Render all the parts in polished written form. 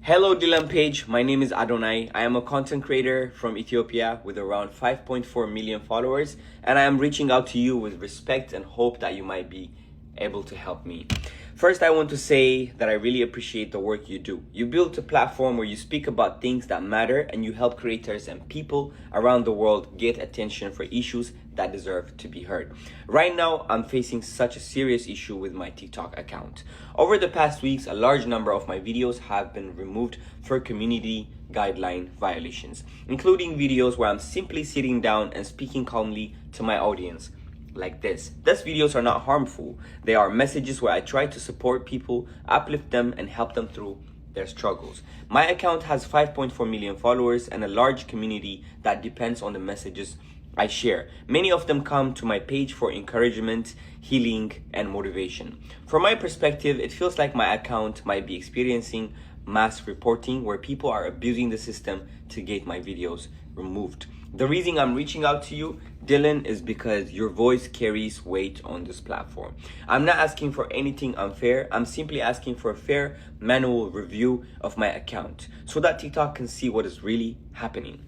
Hello Dylan Page, my name is Adonai. I am a content creator from Ethiopia with around 5.4 million followers, and I am reaching out to you with respect and hope that you might be able to help me. First, I want to say that I really appreciate the work you do. You built a platform where you speak about things that matter and you help creators and people around the world get attention for issues that deserve to be heard. Right now, I'm facing such a serious issue with my TikTok account. Over the past weeks, a large number of my videos have been removed for community guideline violations, including videos where I'm simply sitting down and speaking calmly to my audience. Like this. These videos are not harmful. They are messages where I try to support people, uplift them, and help them through their struggles. My account has 5.4 million followers and a large community that depends on the messages I share. Many of them come to my page for encouragement, healing, and motivation. From my perspective, it feels like my account might be experiencing mass reporting where people are abusing the system to get my videos removed. The reason I'm reaching out to you, Dylan, is because your voice carries weight on this platform. I'm not asking for anything unfair. I'm simply asking for a fair manual review of my account so that TikTok can see what is really happening.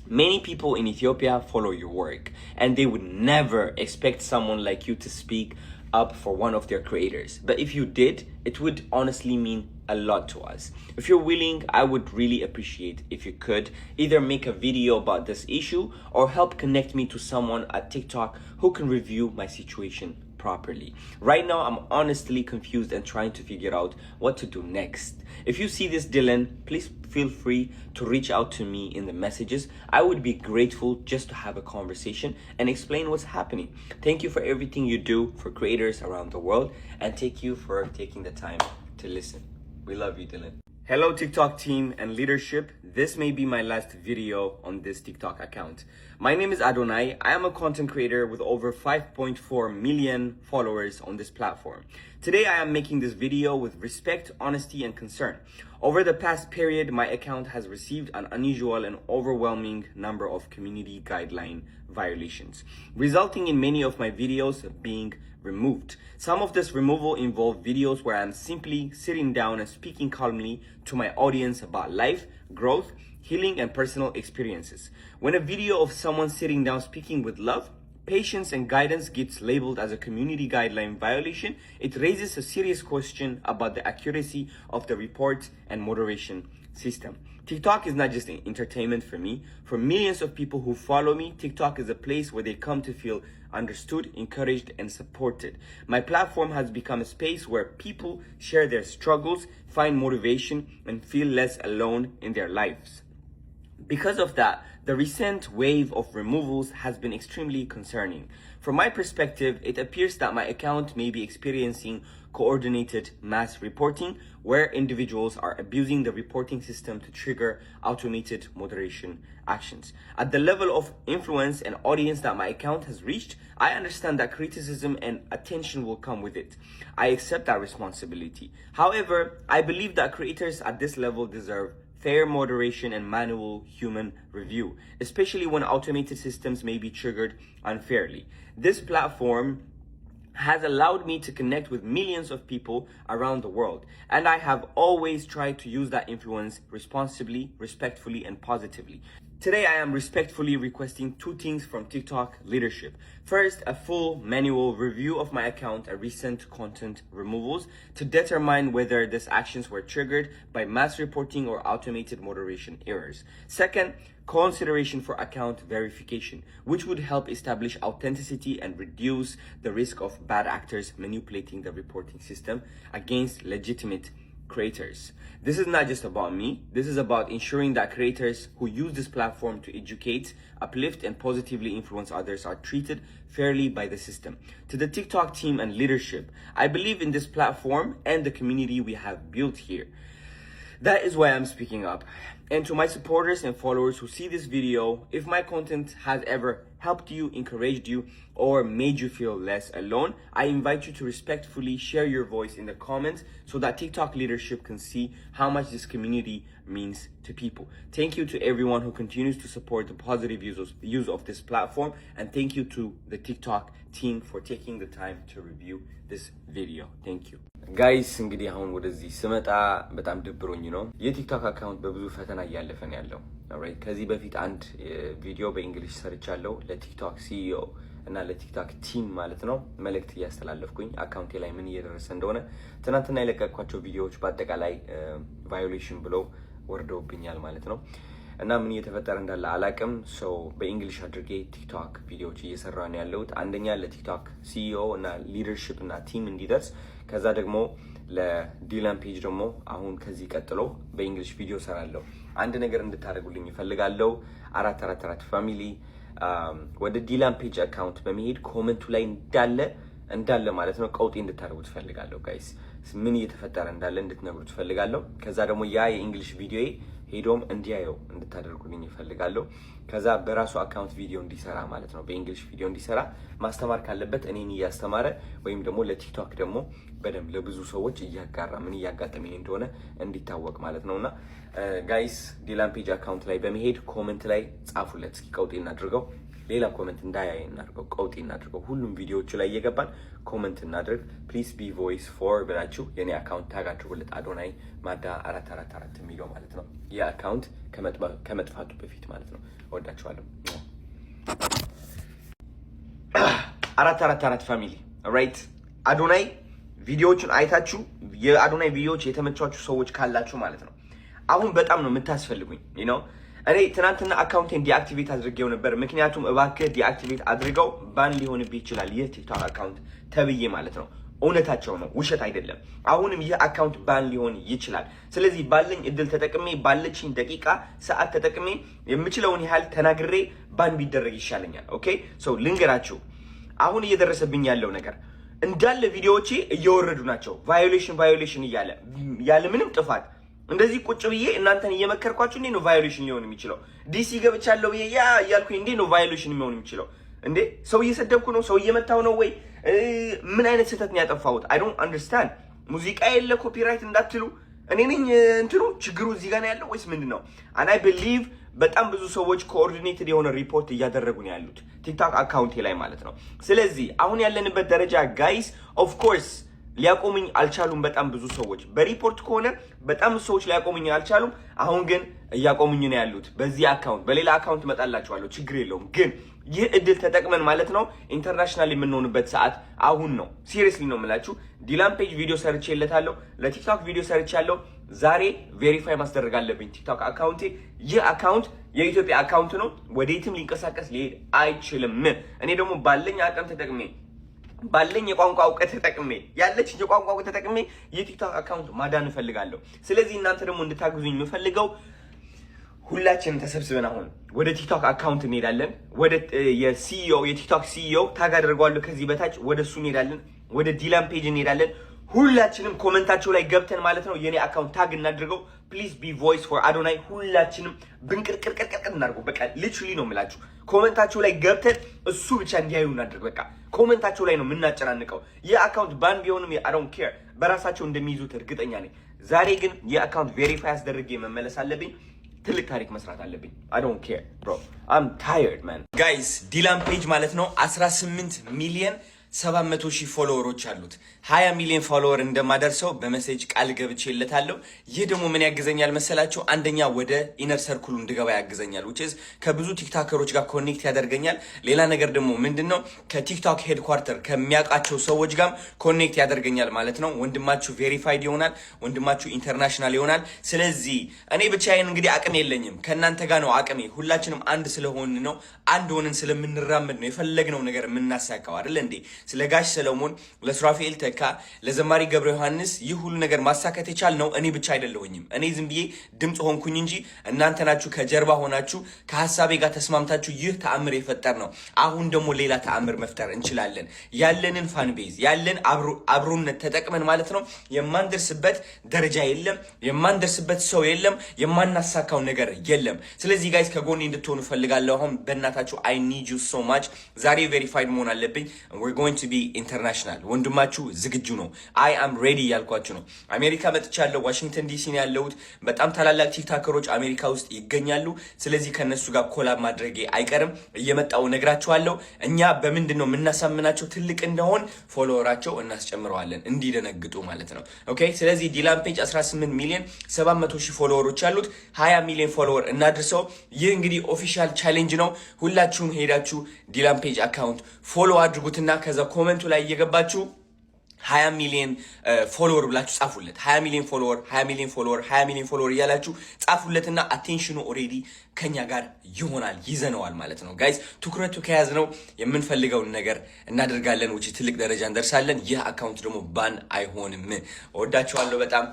Many people in Ethiopia follow your work, and they would never expect someone like you to speak up for one of their creators. But if you did, it would honestly mean a lot to us. If you're willing, I would really appreciate if you could either make a video about this issue or help connect me to someone at TikTok who can review my situation properly. Right now, I'm honestly confused and trying to figure out what to do next. If you see this, Dylan, please feel free to reach out to me in the messages. I would be grateful just to have a conversation and explain what's happening. Thank you for everything you do for creators around the world, and thank you for taking the time to listen. We love you, Dylan. Hello TikTok team and leadership. This may be my last video on this TikTok account. My name is Adonai. I am a content creator with over 5.4 million followers on this platform. Today I am making this video with respect, honesty, and concern. Over the past period, my account has received an unusual and overwhelming number of community guideline violations, resulting in many of my videos being removed. Some of this removal involved videos where I'm simply sitting down and speaking calmly to my audience about life, growth, healing, and personal experiences. When a video of someone sitting down speaking with love, patience, and guidance gets labeled as a community guideline violation, it raises a serious question about the accuracy of the report and moderation system. TikTok is not just entertainment for me. For millions of people who follow me, TikTok is a place where they come to feel understood, encouraged, and supported. My platform has become a space where people share their struggles, find motivation, and feel less alone in their lives. Because of that, the recent wave of removals has been extremely concerning. From my perspective, it appears that my account may be experiencing coordinated mass reporting, where individuals are abusing the reporting system to trigger automated moderation actions. At the level of influence and audience that my account has reached, I understand that criticism and attention will come with it. I accept that responsibility. However, I believe that creators at this level deserve fair moderation and manual human review, especially when automated systems may be triggered unfairly. This platform has allowed me to connect with millions of people around the world, and I have always tried to use that influence responsibly, respectfully, and positively. Today, I am respectfully requesting two things from TikTok leadership. First, a full manual review of my account and recent content removals to determine whether these actions were triggered by mass reporting or automated moderation errors. Second, consideration for account verification, which would help establish authenticity and reduce the risk of bad actors manipulating the reporting system against legitimate creators. This is not just about me. This is about ensuring that creators who use this platform to educate, uplift, and positively influence others are treated fairly by the system. To the TikTok team and leadership, I believe in this platform and the community we have built here. That is why I'm speaking up. And to my supporters and followers who see this video, if my content has ever helped you, encouraged you, or made you feel less alone, I invite you to respectfully share your voice in the comments so that TikTok leadership can see how much this community means to people. Thank you to everyone who continues to support the positive use of this platform, and thank you to the TikTok team for taking the time to review this video. Thank you. Guys, እንግዲህ አሁን ወደዚህ ስመጣ በጣም ደብሮኝ ነው። የቲክቶክ አካውንት በብዙ ፈተና እያለፈ ነው ያለው። ኦልራይት፣ ከዚህ በፊት አንድ ቪዲዮ በእንግሊሽ ሰርቻለሁ ለቲክቶክ ሲኢኦ እና ለቲክቶክ ቲም ማለት ነው፣ መልእክት እያስተላለፍኩኝ አካውንቴ ላይ ምን እየደረሰ እንደሆነ። ትናንትና የለቀቅኳቸው ቪዲዮዎች በአጠቃላይ ቫዮሌሽን ብለው ወርደውብኛል ማለት ነው። እና ምን እየተፈጠረ እንዳለ አላቅም። ሰው በእንግሊሽ አድርጌ ቲክቶክ ቪዲዮዎች እየሰራሁ ነው ያለሁት። አንደኛ ለቲክቶክ ሲኢኦ እና ሊደርሺፕ እና ቲም እንዲደርስ፣ ከዛ ደግሞ ለዲላን ፔጅ ደግሞ አሁን ከዚህ ቀጥሎ በእንግሊሽ ቪዲዮ ሰራለሁ። አንድ ነገር እንድታደርጉልኝ እፈልጋለሁ። 444 ፋሚሊ ወደ ዲላን ፔጅ አካውንት በመሄድ ኮመንቱ ላይ እንዳለ ማለት ነው ቀውጤ እንድታደርጉት እፈልጋለሁ። ጋይስ ምን እየተፈጠረ እንዳለ እንድትነግሩት እፈልጋለሁ። ከዛ ደግሞ ያ የእንግሊሽ ቪዲዮዬ ሄዶም እንዲያየው እንድታደርጉልኝ እፈልጋለሁ። ከዛ በራሱ አካውንት ቪዲዮ እንዲሰራ ማለት ነው፣ በእንግሊሽ ቪዲዮ እንዲሰራ ማስተማር ካለበት እኔን እያስተማረ ወይም ደግሞ ለቲክቶክ ደግሞ በደንብ ለብዙ ሰዎች እያጋራ ምን እያጋጠመኝ እንደሆነ እንዲታወቅ ማለት ነውና ጋይስ ዲላን ፔጅ አካውንት ላይ በመሄድ ኮሜንት ላይ ጻፉለት። እስኪ ቀውጤ እናድርገው፣ ሌላ ኮሜንት እንዳያይ እናድርገው፣ ቀውጤ እናድርገው። ሁሉም ቪዲዮዎች ላይ እየገባን ኮሜንት እናድርግ። ፕሊዝ ቢ ቮይስ ፎር ብላችሁ የኔ አካውንት ታግ አድርጉለት፣ አዶናይ ማዳ 444 የሚለው ማለት ነው። ይህ አካውንት ከመጥፋቱ በፊት ማለት ነው። እወዳችኋለሁ። 444 ፋሚሊ ራይት። አዶናይ ቪዲዮዎቹን አይታችሁ የአዶናይ ቪዲዮዎች የተመቻችሁ ሰዎች ካላችሁ ማለት ነው አሁን በጣም ነው የምታስፈልጉኝ። እኔ ትናንትና አካውንቴን ዲአክቲቬት አድርጌው ነበር። ምክንያቱም እባክህ ዲአክቲቬት አድርገው ባን ሊሆንብህ ይችላል ይህ ቲክቶክ አካውንት ተብዬ ማለት ነው። እውነታቸው ነው፣ ውሸት አይደለም። አሁንም ይህ አካውንት ባን ሊሆን ይችላል። ስለዚህ ባለኝ እድል ተጠቅሜ ባለችኝ ደቂቃ ሰዓት ተጠቅሜ የምችለውን ያህል ተናግሬ ባን ቢደረግ ይሻለኛል። ኦኬ ሶ ልንገራችሁ፣ አሁን እየደረሰብኝ ያለው ነገር እንዳለ ቪዲዮዎቼ እየወረዱ ናቸው። ቫዮሌሽን እያለ ያለ ምንም ጥፋት እንደዚህ ቁጭ ብዬ እናንተን እየመከርኳችሁ እንዴ ነው ቫዮሌሽን ሊሆን የሚችለው? ዲሲ ገብቻለሁ ብዬ ያ እያልኩኝ እንዴ ነው ቫዮሌሽን ሊሆን የሚችለው? እንዴ ሰው እየሰደብኩ ነው? ሰው እየመታው ነው ወይ? ምን አይነት ስህተት ነው ያጠፋሁት? አይ ዶንት አንደርስታንድ። ሙዚቃ የለ ኮፒራይት እንዳትሉ እኔ ነኝ እንትኑ ችግሩ እዚህ ጋር ነው ያለው ወይስ ምንድነው? and I believe በጣም ብዙ ሰዎች ኮኦርዲኔትድ የሆነ ሪፖርት እያደረጉ ነው ያሉት ቲክቶክ አካውንቴ ላይ ማለት ነው። ስለዚህ አሁን ያለንበት ደረጃ ጋይስ ኦፍ ኮርስ ሊያቆሙኝ አልቻሉም። በጣም ብዙ ሰዎች በሪፖርት ከሆነ በጣም ብዙ ሰዎች ሊያቆሙኝ አልቻሉም። አሁን ግን እያቆሙኝ ነው ያሉት በዚህ አካውንት። በሌላ አካውንት መጣላችኋለሁ፣ ችግር የለውም። ግን ይህ እድል ተጠቅመን ማለት ነው ኢንተርናሽናል የምንሆንበት ሰዓት አሁን ነው። ሲሪየስሊ ነው የምላችሁ። ዲላን ፔጅ ቪዲዮ ሰርቼለታለሁ፣ ለቲክቶክ ቪዲዮ ሰርቻለሁ። ዛሬ ቬሪፋይ ማስደረግ አለብኝ ቲክቶክ አካውንቴ። ይህ አካውንት የኢትዮጵያ አካውንት ነው፣ ወዴትም ሊንቀሳቀስ ሊሄድ አይችልም። እኔ ደግሞ ባለኝ አቅም ተጠቅሜ ባለኝ የቋንቋ እውቀት ተጠቅሜ ያለችኝ የቋንቋ እውቀት ተጠቅሜ የቲክቶክ አካውንት ማዳን እፈልጋለሁ። ስለዚህ እናንተ ደግሞ እንድታግዙኝ የምፈልገው ሁላችንም ተሰብስበን አሁን ወደ ቲክቶክ አካውንት እንሄዳለን። ወደ የቲክቶክ ሲኢኦ ታግ አድርገዋለሁ ከዚህ በታች ወደ እሱ እንሄዳለን። ወደ ዲላን ፔጅ እንሄዳለን። ሁላችንም ኮሜንታቸው ላይ ገብተን ማለት ነው የኔ አካውንት ታግ እናድርገው። ፕሊዝ ቢ ቮይስ ፎር አዶናይ። ሁላችንም ብንቅርቅርቅርቅር እናድርገው። በቃ ሊትራሊ ነው የምላችሁ። ኮሜንታቸው ላይ ገብተን እሱ ብቻ እንዲያዩ እናድርግ። በቃ ኮሜንታቸው ላይ ነው የምናጨናንቀው። ይህ አካውንት ባን ቢሆንም አይ ዶንት ኬር፣ በራሳቸው እንደሚይዙት እርግጠኛ ነኝ። ዛሬ ግን የአካውንት ቬሪፋይ አስደርጌ መመለስ አለብኝ። ትልቅ ታሪክ መስራት አለብኝ። I don't care bro, I'm tired man. Guys, ዲላን ፔጅ ማለት ነው 18 ሚሊዮን 700,000 ፎሎወሮች አሉት። 20 ሚሊዮን ፎሎወር እንደማደርሰው በመሴጅ ቃል ገብቼለታለሁ። ይህ ደግሞ ምን ያግዘኛል መሰላችሁ? አንደኛ ወደ ኢነር ሰርክሉ እንድገባ ያግዘኛል፣ which is ከብዙ ቲክቶከሮች ጋር ኮኔክት ያደርገኛል። ሌላ ነገር ደግሞ ምንድነው ከቲክቶክ ሄድኳርተር ከሚያውቃቸው ሰዎች ጋር ኮኔክት ያደርገኛል ማለት ነው። ወንድማችሁ ቬሪፋይድ ይሆናል፣ ወንድማችሁ ኢንተርናሽናል ይሆናል። ስለዚህ እኔ ብቻዬን እንግዲህ አቅም የለኝም፣ ከእናንተ ጋር ነው አቅሜ። ሁላችንም አንድ ስለሆን ነው፣ አንድ ሆነን ስለምንራመድ ነው የፈለግነው ነገር የምናሳካው አይደል እንዴ? ስለ ጋሽ ሰለሞን፣ ለሱራፌል ተካ፣ ለዘማሪ ገብረ ዮሐንስ ይህ ሁሉ ነገር ማሳካት የቻልነው እኔ ብቻ አይደለሁኝም። እኔ ዝም ብዬ ድምፅ ሆንኩኝ እንጂ እናንተ ናችሁ ከጀርባ ሆናችሁ ከሀሳቤ ጋር ተስማምታችሁ ይህ ተአምር የፈጠር ነው። አሁን ደግሞ ሌላ ተአምር መፍጠር እንችላለን። ያለንን ፋን ቤዝ ያለን አብሮነት ተጠቅመን ማለት ነው የማንደርስበት ደረጃ የለም፣ የማንደርስበት ሰው የለም፣ የማናሳካው ነገር የለም። ስለዚህ ጋይስ ከጎኔ እንድትሆኑ ፈልጋለሁ። አሁን በእናታችሁ I need you so much። ዛሬ ቬሪፋይድ መሆን አለብኝ። we're going to be international። ወንድማችሁ ዝግጁ ነው። I am ready ያልኳችሁ ነው። አሜሪካ መጥቻለሁ። ዋሽንግተን ዲሲ ነው ያለሁት። በጣም ታላላቅ ቲክቶከሮች አሜሪካ ውስጥ ይገኛሉ። ስለዚህ ከነሱ ጋር ኮላብ ማድረጌ አይቀርም። እየመጣው ነግራችኋለሁ። እኛ በምንድን ነው የምናሳምናቸው ትልቅ እንደሆን ፎሎወራቸው እናስጨምረዋለን እንዲደነግጡ ማለት ነው። ኦኬ ስለዚህ ዲላን ፔጅ 18 ሚሊዮን 700 ሺህ ፎሎወሮች አሉት። 20 ሚሊዮን ፎሎወር እናድርሰው። ይህ እንግዲህ ኦፊሻል ቻሌንጅ ነው። ሁላችሁም ሄዳችሁ ዲላን ፔጅ አካውንት ፎሎ አድርጉትና ከዛ ኮሜንቱ ላይ እየገባችሁ 20 ሚሊዮን ፎሎወር ብላችሁ ጻፉለት። 20 ሚሊዮን ፎሎወር 20 ሚሊዮን ፎሎወር 20 ሚሊዮን ፎሎወር እያላችሁ ጻፉለትና አቴንሽኑ ኦሬዲ ከኛ ጋር ይሆናል፣ ይዘነዋል ማለት ነው። ጋይስ ትኩረቱ ከያዝነው የምንፈልገውን ነገር እናደርጋለን፣ ውጪ ትልቅ ደረጃ እንደርሳለን። ይህ አካውንት ደግሞ ባን አይሆንም። እወዳችኋለሁ በጣም።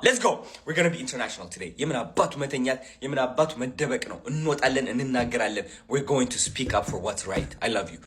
ሌትስ ጎ we're going to be international today። የምን አባቱ መተኛት የምን አባቱ መደበቅ ነው። እንወጣለን፣ እንናገራለን። we're going to speak up for what's right። I love you።